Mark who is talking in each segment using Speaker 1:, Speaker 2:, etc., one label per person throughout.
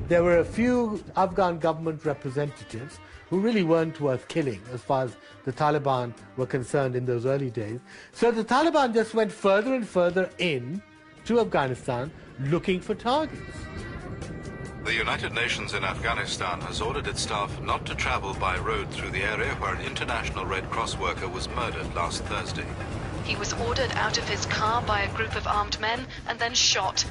Speaker 1: There were a few Afghan government representatives who really weren't worth killing as far as the Taliban were concerned in those early days. So the Taliban just went further and further in to Afghanistan looking for targets.
Speaker 2: The United Nations in Afghanistan has ordered its staff not to travel by road through the area where an international Red Cross worker was murdered last Thursday.
Speaker 3: He was ordered out of his car by a group of armed men and then shot.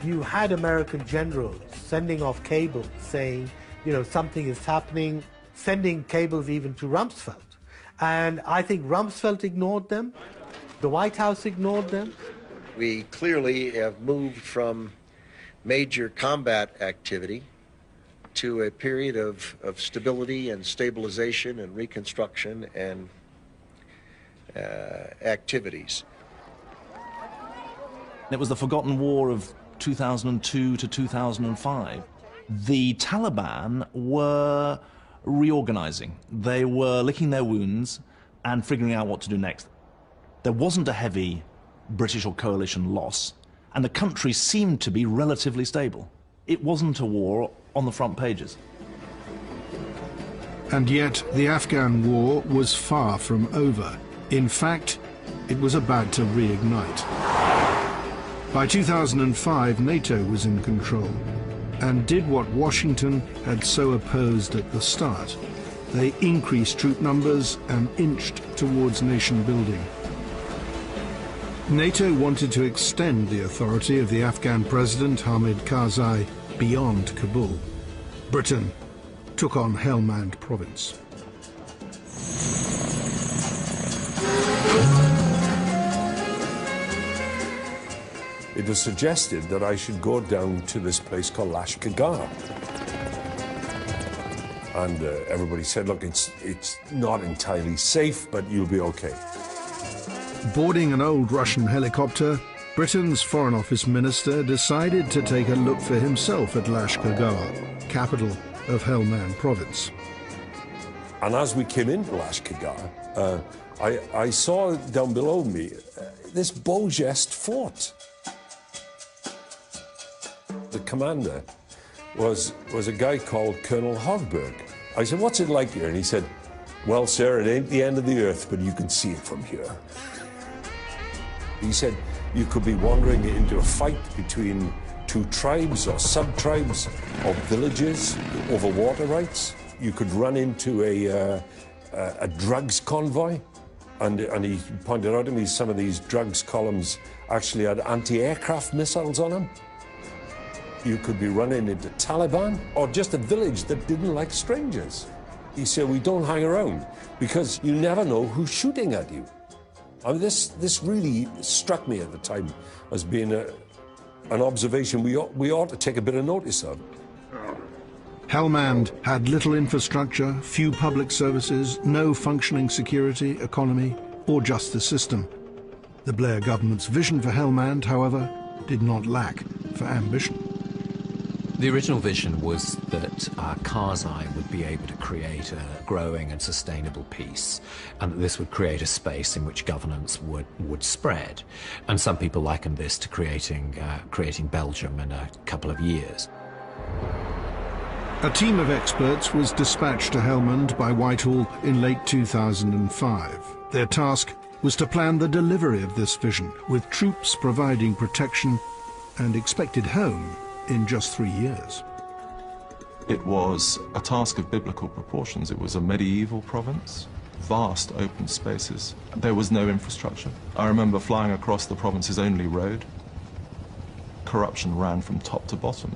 Speaker 1: You had American generals sending off cables saying, you know, something is happening, sending cables even to Rumsfeld. And I think Rumsfeld ignored them. The White House ignored them.
Speaker 4: We clearly have moved from major combat activity to a period of stability and stabilization and reconstruction and activities.
Speaker 5: It was the forgotten war of 2002 to 2005. The Taliban were reorganizing. They were licking their wounds and figuring out what to do next. There wasn't a heavy British or coalition loss, and the country seemed to be relatively stable. It wasn't a war on the front pages.
Speaker 6: And yet the Afghan war was far from over. In fact, it was about to reignite. By 2005, NATO was in control and did what Washington had so opposed at the start. They increased troop numbers and inched towards nation building. NATO wanted to extend the authority of the Afghan president, Hamid Karzai, beyond Kabul. Britain took on Helmand province.
Speaker 7: It was suggested that I should go down to this place called Lashkargah. And everybody said, look, it's not entirely safe, but you'll be okay.
Speaker 6: Boarding an old Russian helicopter, Britain's Foreign Office minister decided to take a look for himself at Lashkargah, capital of Helmand province.
Speaker 7: And as we came into Lashkargah, I saw down below me this Beaugest fort. The commander was a guy called Colonel Hogberg. I said, what's it like here? And he said, well, sir, it ain't the end of the earth, but you can see it from here. He said, you could be wandering into a fight between two tribes or sub-tribes or villages over water rights. You could run into a drugs convoy. And he pointed out to me some of these drugs columns actually had anti-aircraft missiles on them. You could be running into Taliban or just a village that didn't like strangers. He said, we don't hang around because you never know who's shooting at you. I mean, this really struck me at the time as being an observation we ought to take a bit of notice of.
Speaker 6: Helmand had little infrastructure, few public services, no functioning security, economy, or justice system. The Blair government's vision for Helmand, however, did not lack for ambition.
Speaker 8: The original vision was that Karzai would be able to create a growing and sustainable peace, and that this would create a space in which governance would spread. And some people likened this to creating Belgium in a couple of years.
Speaker 6: A team of experts was dispatched to Helmand by Whitehall in late 2005. Their task was to plan the delivery of this vision, with troops providing protection and expected home in just 3 years.
Speaker 9: It was a task of biblical proportions. It was a medieval province, vast open spaces. There was no infrastructure. I remember flying across the province's only road. Corruption ran from top to bottom.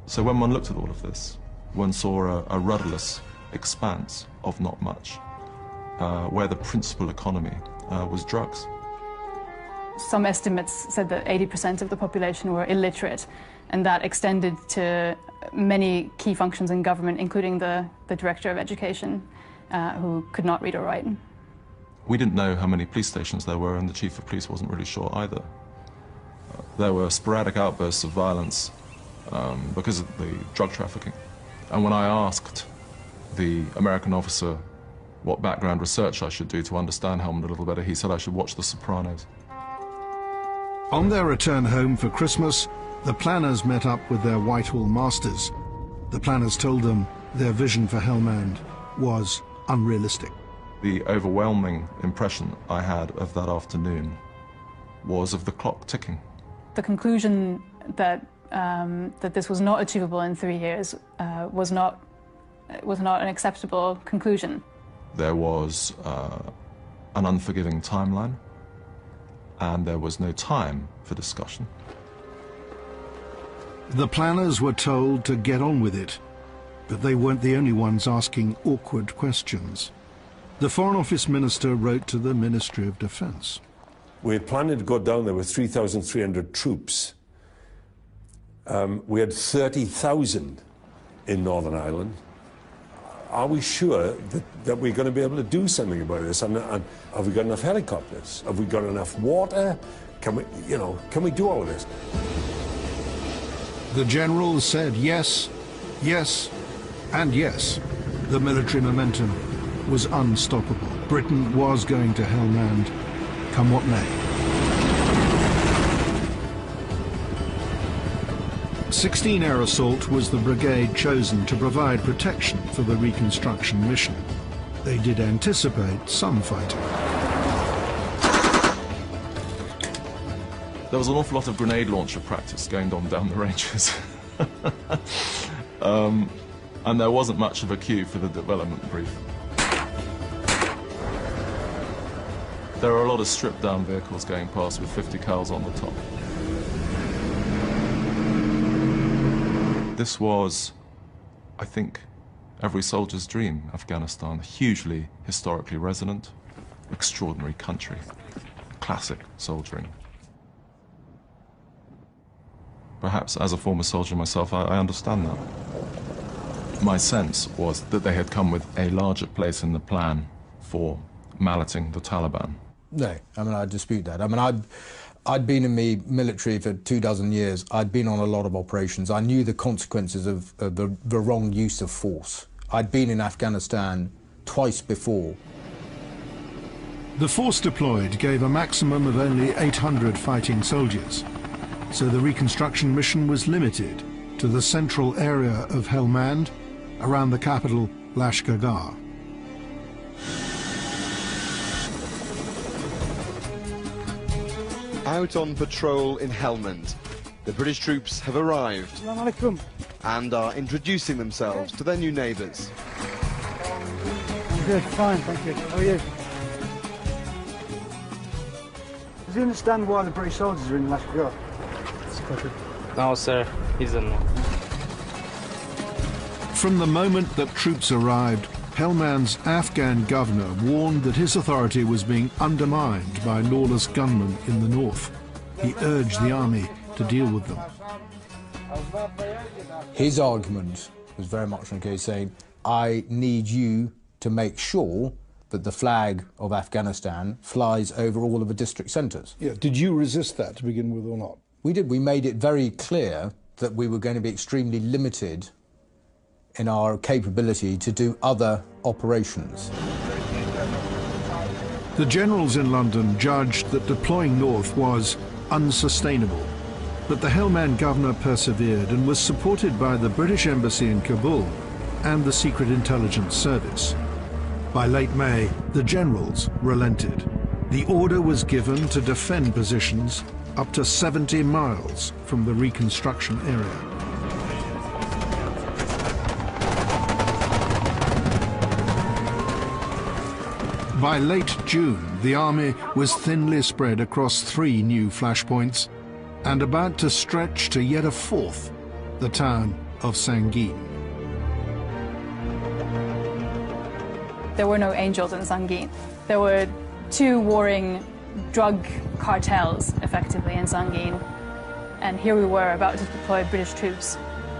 Speaker 9: So when one looked at all of this, one saw a rudderless expanse of not much, where the principal economy was drugs.
Speaker 10: Some estimates said that 80% of the population were illiterate, and that extended to many key functions in government, including the director of education, who could not read or write.
Speaker 9: We didn't know how many police stations there were, and the chief of police wasn't really sure either. There were sporadic outbursts of violence because of the drug trafficking. And when I asked the American officer what background research I should do to understand Helmand a little better, he said I should watch The Sopranos.
Speaker 6: On their return home for Christmas, The planners met up with their Whitehall masters. The planners told them their vision for Helmand was unrealistic.
Speaker 9: The overwhelming impression I had of that afternoon was of the clock ticking.
Speaker 10: The conclusion that that this was not achievable in 3 years was not an acceptable conclusion.
Speaker 9: There was an unforgiving timeline, and there was no time for discussion.
Speaker 6: The planners were told to get on with it, but they weren't the only ones asking awkward questions. The Foreign Office Minister wrote to the Ministry of Defence.
Speaker 7: We had planned to go down there with 3,300 troops. We had 30,000 in Northern Ireland. Are we sure that we're going to be able to do something about this? And have we got enough helicopters? Have we got enough water? Can we do all of this?
Speaker 6: The generals said yes, yes, and yes. The military momentum was unstoppable. Britain was going to Helmand, come what may. 16 Air Assault was the brigade chosen to provide protection for the reconstruction mission. They did anticipate some fighting.
Speaker 9: There was an awful lot of grenade launcher practice going on down the ranges. And there wasn't much of a queue for the development brief. There are a lot of stripped-down vehicles going past with 50 cals on the top. This was, I think, every soldier's dream, Afghanistan. Hugely historically resonant, extraordinary country, classic soldiering. Perhaps as a former soldier myself, I understand that. My sense was that they had come with a larger place in the plan for malleting the Taliban.
Speaker 11: No, I mean, I dispute that. I mean, I'd been in the military for 24 years. I'd been on a lot of operations. I knew the consequences of the wrong use of force. I'd been in Afghanistan twice before.
Speaker 6: The force deployed gave a maximum of only 800 fighting soldiers, so the reconstruction mission was limited to the central area of Helmand, around the capital Lashkargah.
Speaker 12: Out on patrol in Helmand, the British troops have arrived and are introducing themselves to their new neighbours.
Speaker 13: I'm good, fine, thank you. How are you? Does he understand why the British soldiers are in Lashkargah?
Speaker 14: No, sir, he doesn't know.
Speaker 6: From the moment that troops arrived, Helmand's Afghan governor warned that his authority was being undermined by lawless gunmen in the north. He urged the army to deal with them.
Speaker 11: His argument was very much okay, saying, I need you to make sure that the flag of Afghanistan flies over all of the district centres.
Speaker 6: Yeah, did you resist that to begin with or not?
Speaker 11: We did. We made it very clear that we were going to be extremely limited in our capability to do other operations.
Speaker 6: The generals in London judged that deploying north was unsustainable, but the Helmand governor persevered and was supported by the British Embassy in Kabul and the Secret Intelligence Service. By late May, the generals relented. The order was given to defend positions up to 70 miles from the reconstruction area. By late June, the army was thinly spread across 3 new flashpoints and about to stretch to yet a 4th, the town of Sangin.
Speaker 10: There were no angels in Sangin. There were 2 warring drug cartels, effectively, in Sangin. And here we were about to deploy British troops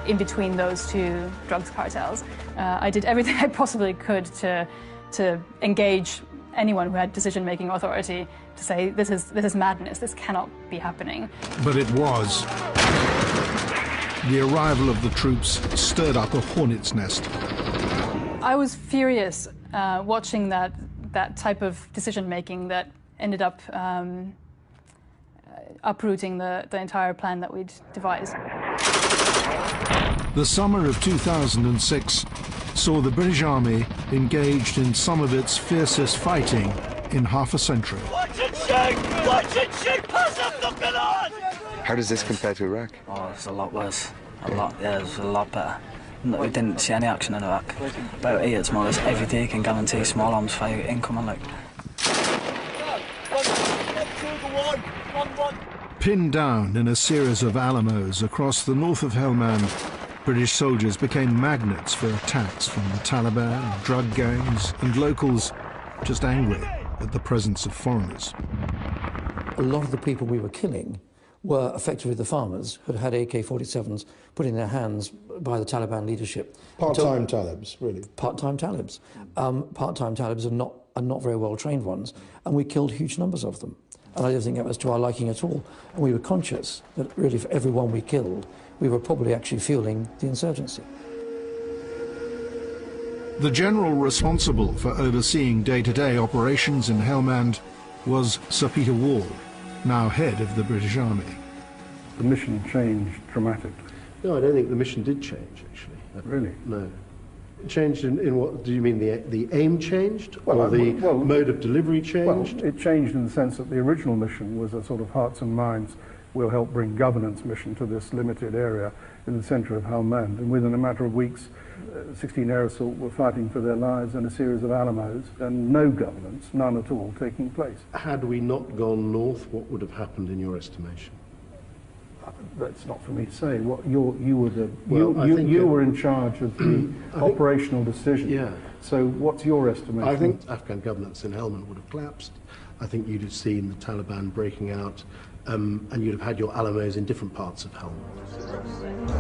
Speaker 10: in between those 2 drugs cartels. I did everything I possibly could to engage anyone who had decision-making authority to say, this is madness, this cannot be happening.
Speaker 6: But it was. The arrival of the troops stirred up a hornet's nest.
Speaker 10: I was furious watching that type of decision-making that ended up uprooting the entire plan that we'd devised.
Speaker 6: The summer of 2006 saw the British Army engaged in some of its fiercest fighting in half a century.
Speaker 15: Watch it shoot! Watch it shoot! Pass up the pillars!
Speaker 12: How does this compare to Iraq?
Speaker 16: Oh, it's a lot worse. A lot, yeah, it's a lot better. We didn't see any action in Iraq. About here, it's more or less every day can guarantee small arms fire incoming, like.
Speaker 6: Pinned down in a series of Alamos across the north of Helmand, British soldiers became magnets for attacks from the Taliban, drug gangs, and locals just angry at the presence of foreigners.
Speaker 17: A lot of the people we were killing were effectively the farmers who'd had AK-47s put in their hands by the Taliban leadership.
Speaker 18: Part-time Talibs, really?
Speaker 17: Part-time Talibs. Part-time Talibs are not very well-trained ones, and we killed huge numbers of them. And I don't think that was to our liking at all. And we were conscious that really for every one we killed, we were probably actually fueling the insurgency.
Speaker 6: The general responsible for overseeing day-to-day operations in Helmand was Sir Peter Wall, now head of the British Army.
Speaker 19: The mission changed dramatically.
Speaker 18: No, I don't think the mission did change, actually.
Speaker 19: Really?
Speaker 18: No. It changed in what, do you mean the aim changed? Or the mode of delivery changed?
Speaker 19: Well, it changed in the sense that the original mission was a sort of hearts and minds, we'll help bring governance mission to this limited area in the centre of Helmand. And within a matter of weeks, 16 air assault were fighting for their lives in a series of Alamos, and no governance, none at all, taking place.
Speaker 18: Had we not gone north, what would have happened in your estimation?
Speaker 19: That's not for me to say. What you were in charge of the operational decision.
Speaker 18: Yeah.
Speaker 19: So what's your estimation?
Speaker 18: I think Afghan governance in Helmand would have collapsed. I think you'd have seen the Taliban breaking out, and you'd have had your Alamos in different parts of Helmand.